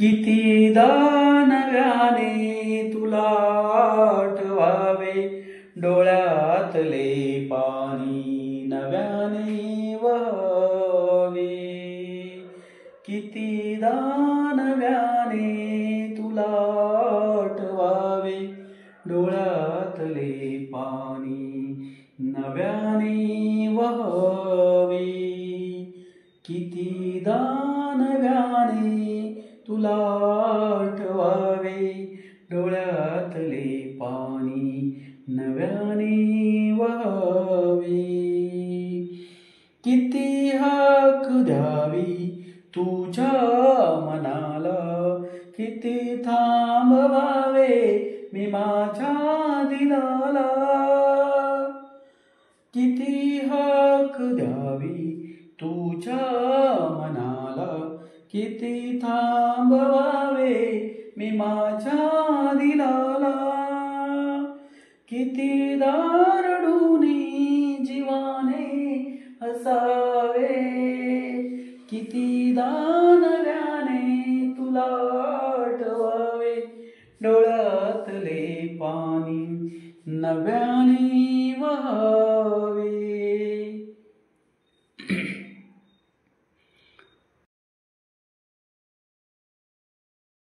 कितीदा नव्याने तुला आठवावे, डोळ्यातले पाणी नव्याने वहावे. कितीदा नव्याने तुला आठवावे, डोळ्यातले पाणी नव्याने वहावे. कितीदा नव्याने तुला आठवावे, डोळ्यातले पाणी नव्याने वहावे. किती हाक द्यावी तुझ्या मनाला, किती थांबवावे मी माझ्या दिलाला. किती हाक द्यावी तुझ्या मनाला, किती थांबवावे मी माझ्या दिलाला. किती रडूनी जीवाने हसावे, किती नव्याने तुला आठवावे, डोळ्यातले पाणी नव्याने